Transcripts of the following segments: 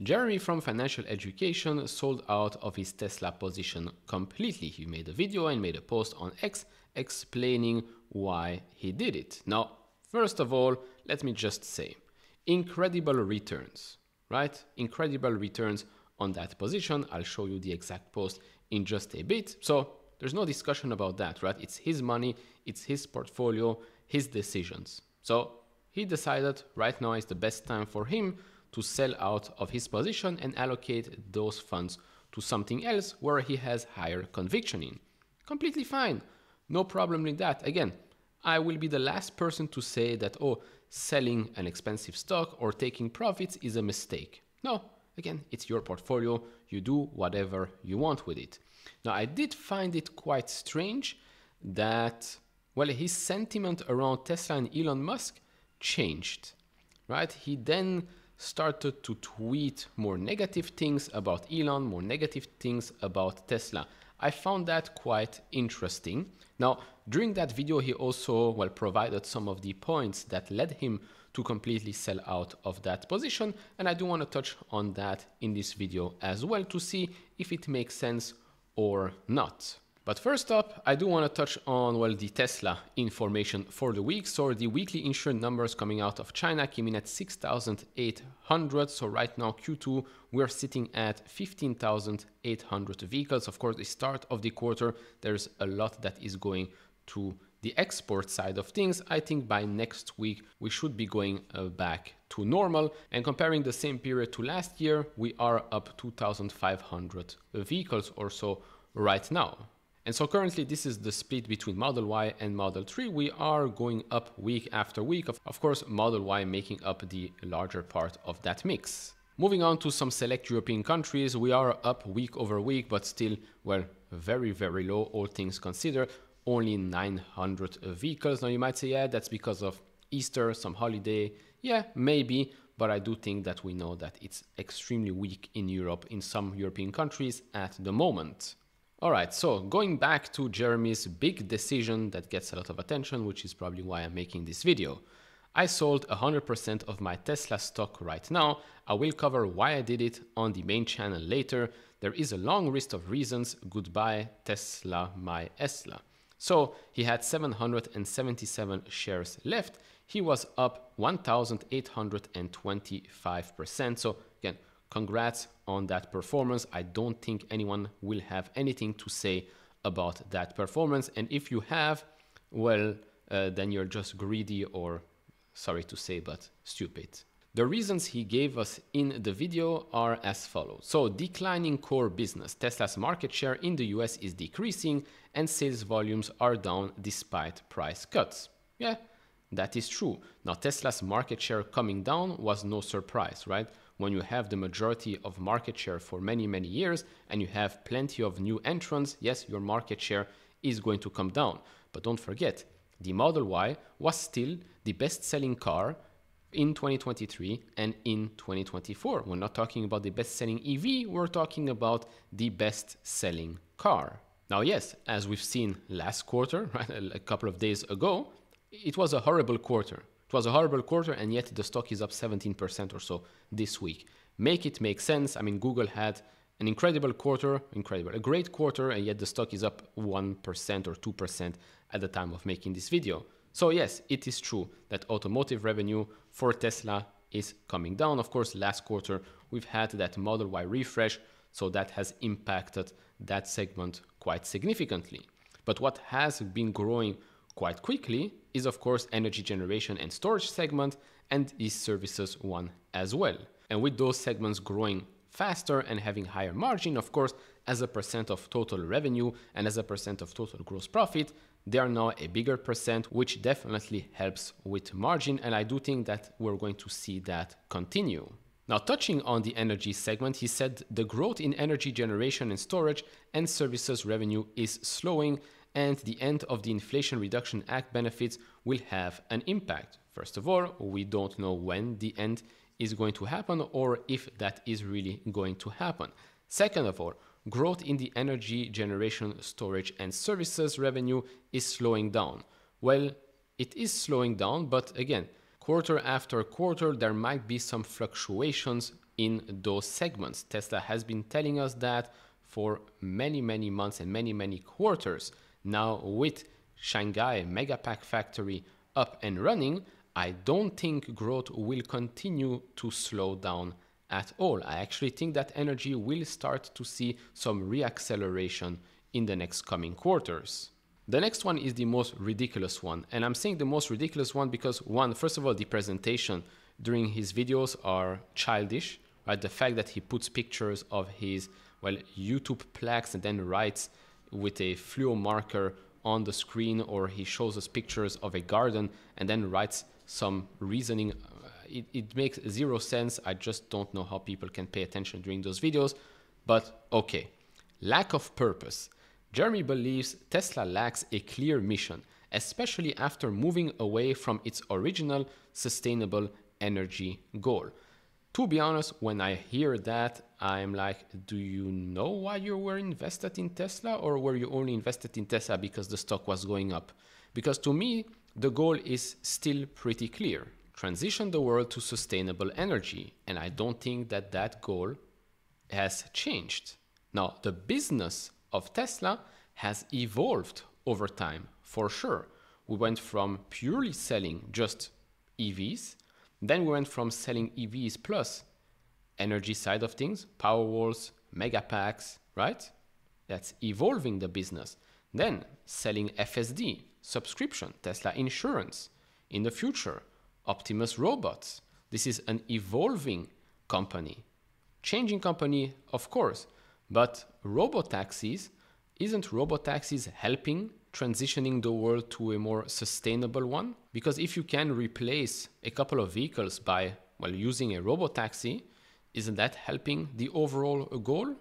Jeremy from Financial Education sold out of his Tesla position completely. He made a video and made a post on X explaining why he did it. Now, first of all, let me just say, incredible returns, right? Incredible returns on that position. I'll show you the exact post in just a bit. So there's no discussion about that, right? It's his money, it's his portfolio, his decisions. So he decided right now is the best time for him to sell out of his position and allocate those funds to something else where he has higher conviction in. Completely fine. No problem with that. Again, I will be the last person to say that, oh, selling an expensive stock or taking profits is a mistake. No, again, it's your portfolio. You do whatever you want with it. Now, I did find it quite strange that, well, his sentiment around Tesla and Elon Musk changed, right? He then started to tweet more negative things about Elon, more negative things about Tesla. I found that quite interesting. Now, during that video, he also, well, provided some of the points that led him to completely sell out of that position. And I do want to touch on that in this video as well to see if it makes sense or not. But first up, I do want to touch on, well, the Tesla information for the week. So the weekly insured numbers coming out of China came in at 6,800. So right now, Q2, we're sitting at 15,800 vehicles. Of course, the start of the quarter, there's a lot that is going to the export side of things. I think by next week, we should be going back to normal. And comparing the same period to last year, we are up 2,500 vehicles or so right now. And so currently this is the split between Model Y and Model 3. We are going up week after week. Of course, Model Y making up the larger part of that mix. Moving on to some select European countries, we are up week over week, but still, well, very, very low, all things considered, only 900 vehicles. Now you might say, yeah, that's because of Easter, some holiday. Yeah, maybe, but I do think that we know that it's extremely weak in Europe, in some European countries at the moment. All right, so going back to Jeremy's big decision that gets a lot of attention, which is probably why I'm making this video. I sold 100% of my Tesla stock right now. I will cover why I did it on the main channel later. There is a long list of reasons. Goodbye, Tesla, my Esla. So he had 777 shares left. He was up 1,825%. So again, congrats on that performance. I don't think anyone will have anything to say about that performance. And if you have, well, then you're just greedy or, sorry to say, but stupid. The reasons he gave us in the video are as follows. So declining core business. Tesla's market share in the US is decreasing and sales volumes are down despite price cuts. Yeah, that is true. Now Tesla's market share coming down was no surprise, right? When you have the majority of market share for many, many years and you have plenty of new entrants, yes, your market share is going to come down. But don't forget, the Model Y was still the best-selling car in 2023 and in 2024. We're not talking about the best-selling EV, we're talking about the best-selling car. Now, yes, as we've seen last quarter, right, a couple of days ago, it was a horrible quarter. It was a horrible quarter, and yet the stock is up 17% or so this week. Make it make sense. I mean, Google had an incredible quarter, a great quarter, and yet the stock is up 1% or 2% at the time of making this video. So yes, it is true that automotive revenue for Tesla is coming down. Of course, last quarter, we've had that Model Y refresh, so that has impacted that segment quite significantly. But what has been growing quite quickly is, of course, energy generation and storage segment, and the services one as well. And with those segments growing faster and having higher margin, of course, as a percent of total revenue and as a percent of total gross profit, they are now a bigger percent, which definitely helps with margin. And I do think that we're going to see that continue. Now, touching on the energy segment, he said the growth in energy generation and storage and services revenue is slowing, and the end of the Inflation Reduction Act benefits will have an impact. First of all, we don't know when the end is going to happen or if that is really going to happen. Second of all, growth in the energy generation, storage, and services revenue is slowing down. Well, it is slowing down, but again, quarter after quarter, there might be some fluctuations in those segments. Tesla has been telling us that for many, many months and many, many quarters. Now with Shanghai Megapack factory up and running, I don't think growth will continue to slow down at all. I actually think that energy will start to see some reacceleration in the next coming quarters. The next one is the most ridiculous one. And I'm saying the most ridiculous one because one, first of all, the presentation during his videos are childish, right? The fact that he puts pictures of his, well, YouTube plaques and then writes with a fluo marker on the screen, or he shows us pictures of a garden and then writes some reasoning. It makes zero sense. I just don't know how people can pay attention during those videos, but okay. Lack of purpose. Jeremy believes Tesla lacks a clear mission, especially after moving away from its original sustainable energy goal. To be honest, when I hear that, I'm like, do you know why you were invested in Tesla, or were you only invested in Tesla because the stock was going up? Because to me, the goal is still pretty clear. Transition the world to sustainable energy. And I don't think that that goal has changed. Now, the business of Tesla has evolved over time, for sure. We went from purely selling just EVs, then we went from selling EVs plus energy side of things, Powerwalls, Megapacks, right? That's evolving the business. Then selling FSD, subscription, Tesla Insurance. In the future, Optimus Robots. This is an evolving company. Changing company, of course, but robotaxis, isn't robotaxis helping transitioning the world to a more sustainable one? Because if you can replace a couple of vehicles by, well, using a robotaxi, isn't that helping the overall goal?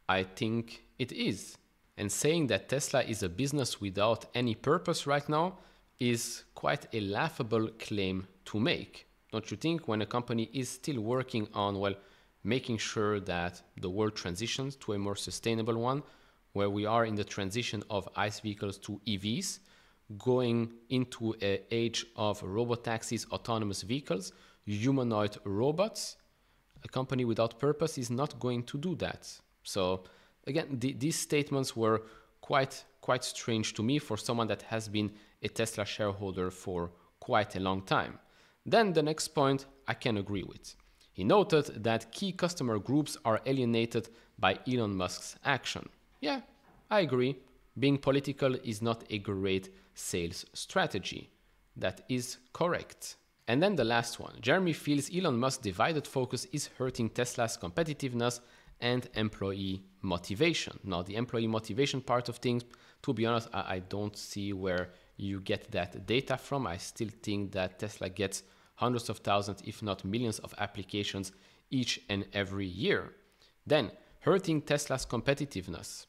I think it is. And saying that Tesla is a business without any purpose right now is quite a laughable claim to make. Don't you think, when a company is still working on, well, making sure that the world transitions to a more sustainable one, where we are in the transition of ICE vehicles to EVs, going into an age of robotaxis, autonomous vehicles, humanoid robots, a company without purpose is not going to do that. So again, these statements were quite strange to me for someone that has been a Tesla shareholder for quite a long time. Then the next point I can agree with. He noted that key customer groups are alienated by Elon Musk's action. Yeah, I agree. Being political is not a great sales strategy. That is correct. And then the last one. Jeremy feels Elon Musk's divided focus is hurting Tesla's competitiveness and employee motivation. Now, the employee motivation part of things, to be honest, I don't see where you get that data from. I still think that Tesla gets hundreds of thousands, if not millions of applications each and every year. Then, hurting Tesla's competitiveness.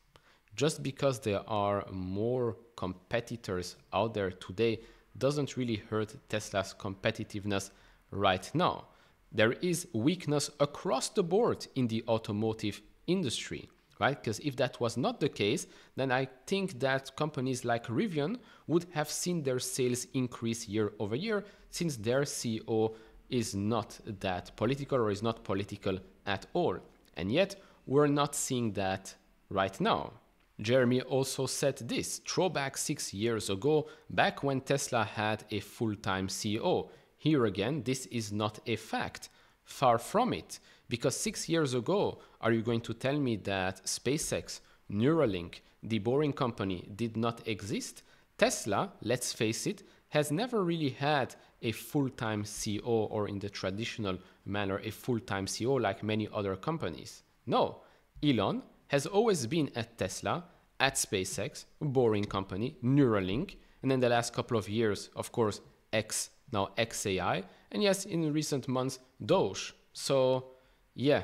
Just because there are more competitors out there today doesn't really hurt Tesla's competitiveness right now. There is weakness across the board in the automotive industry, right? Because if that was not the case, then I think that companies like Rivian would have seen their sales increase year over year, since their CEO is not that political, or is not political at all. And yet, we're not seeing that right now. Jeremy also said this: throwback 6 years ago, back when Tesla had a full-time CEO. Here again, this is not a fact. Far from it. Because 6 years ago, are you going to tell me that SpaceX, Neuralink, the Boring Company did not exist? Tesla, let's face it, has never really had a full-time CEO, or in the traditional manner, a full-time CEO like many other companies. No, Elon has always been at Tesla, at SpaceX, Boring Company, Neuralink, and in the last couple of years, of course, X, now XAI, and yes, in recent months, Doge. So, yeah,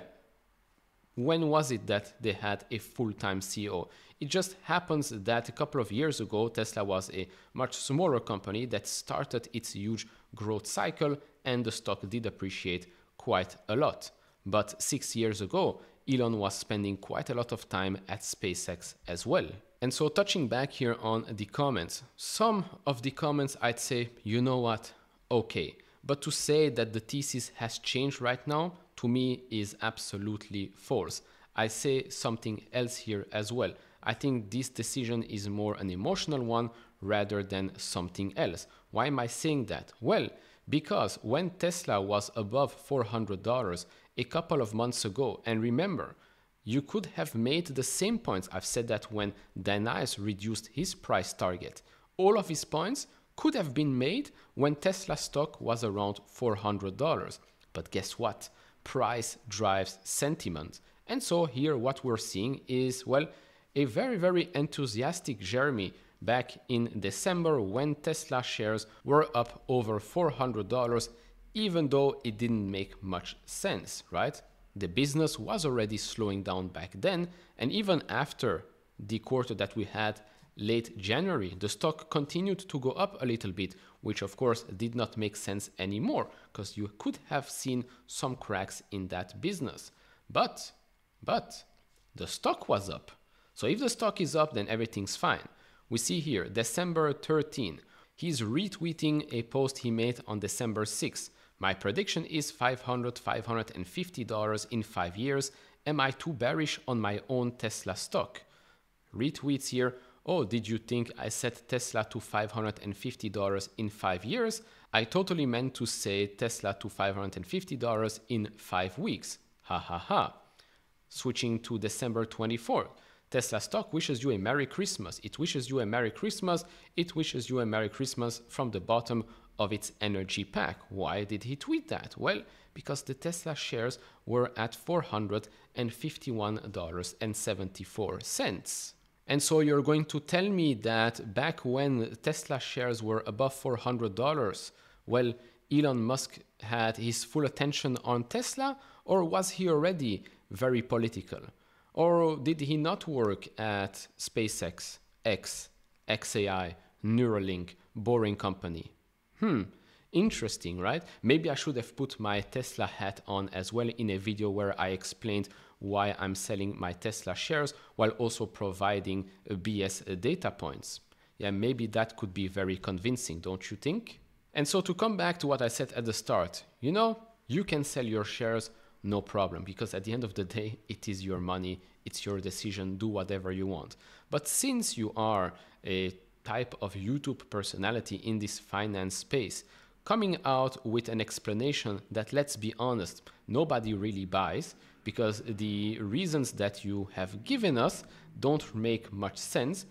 when was it that they had a full-time CEO? It just happens that a couple of years ago, Tesla was a much smaller company that started its huge growth cycle, and the stock did appreciate quite a lot. But 6 years ago, Elon was spending quite a lot of time at SpaceX as well. And so, touching back here on the comments, some of the comments I'd say, you know what, okay. But to say that the thesis has changed right now, to me is absolutely false. I say something else here as well. I think this decision is more an emotional one rather than something else. Why am I saying that? Well, because when Tesla was above $400 a couple of months ago, and remember, you could have made the same points. I've said that when Dan Ives reduced his price target. All of his points could have been made when Tesla stock was around $400. But guess what? Price drives sentiment. And so here what we're seeing is, well, a very, very enthusiastic Jeremy back in December when Tesla shares were up over $400, even though it didn't make much sense, right? The business was already slowing down back then, and even after the quarter that we had late January, the stock continued to go up a little bit, which of course did not make sense anymore because you could have seen some cracks in that business. But the stock was up. So if the stock is up, then everything's fine. We see here, December 13, he's retweeting a post he made on December 6. My prediction is $550 in 5 years. Am I too bearish on my own Tesla stock? Retweets here. Oh, did you think I set Tesla to $550 in 5 years? I totally meant to say Tesla to $550 in 5 weeks. Ha ha ha. Switching to December 24th. Tesla stock wishes you a Merry Christmas. It wishes you a Merry Christmas. It wishes you a Merry Christmas from the bottom of its energy pack. Why did he tweet that? Well, because the Tesla shares were at $451.74. And so you're going to tell me that back when Tesla shares were above $400, well, Elon Musk had his full attention on Tesla, or was he already very political? Or did he not work at SpaceX, xAI, Neuralink, Boring Company? Interesting, right? Maybe I should have put my Tesla hat on as well in a video where I explained why I'm selling my Tesla shares while also providing BS data points. Yeah, maybe that could be very convincing, don't you think? And so to come back to what I said at the start, you can sell your shares, no problem, because at the end of the day, it is your money, it's your decision, do whatever you want. But since you are a type of YouTube personality in this finance space, coming out with an explanation that, let's be honest, nobody really buys, because the reasons that you have given us don't make much sense,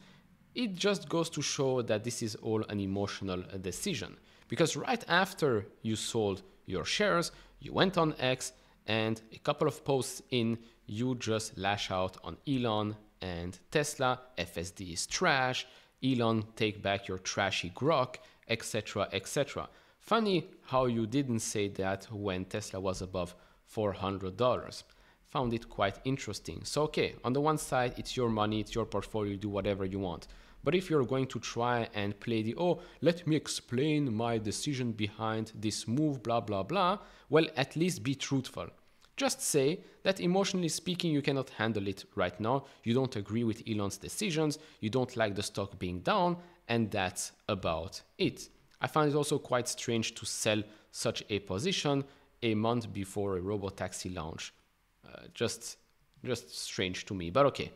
it just goes to show that this is all an emotional decision. Because right after you sold your shares, you went on X, and a couple of posts in, you just lash out on Elon and Tesla. FSD is trash. Elon, take back your trashy grok, etc., etc. Funny how you didn't say that when Tesla was above $400. Found it quite interesting. So, okay, on the one side, it's your money, it's your portfolio, do whatever you want. But if you're going to try and play the, oh, let me explain my decision behind this move, blah, blah, blah, well, at least be truthful. Just say that emotionally speaking, you cannot handle it right now. You don't agree with Elon's decisions. You don't like the stock being down, and that's about it. I find it also quite strange to sell such a position a month before a robotaxi launch. Just strange to me, but okay,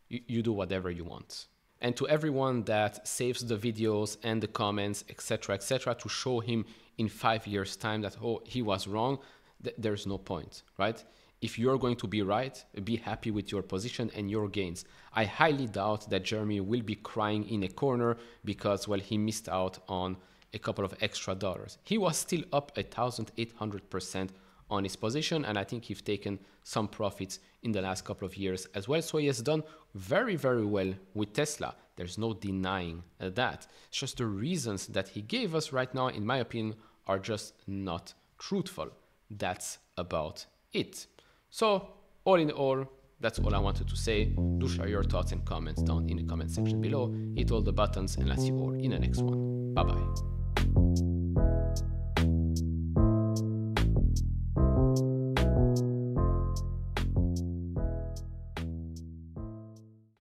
you do whatever you want. And to everyone that saves the videos and the comments, etc., to show him in 5 years' time that, oh, he was wrong, there's no point, right? If you're going to be right, be happy with your position and your gains. I highly doubt that Jeremy will be crying in a corner because, well, he missed out on a couple of extra dollars. He was still up 1,800% on his position, and I think he's taken some profits in the last couple of years as well. So he has done very, very well with Tesla. There's no denying that. It's just the reasons that he gave us right now, in my opinion, are just not truthful. That's about it. So all in all, that's all I wanted to say. Do share your thoughts and comments down in the comment section below. Hit all the buttons, and I'll see you all in the next one. Bye-bye.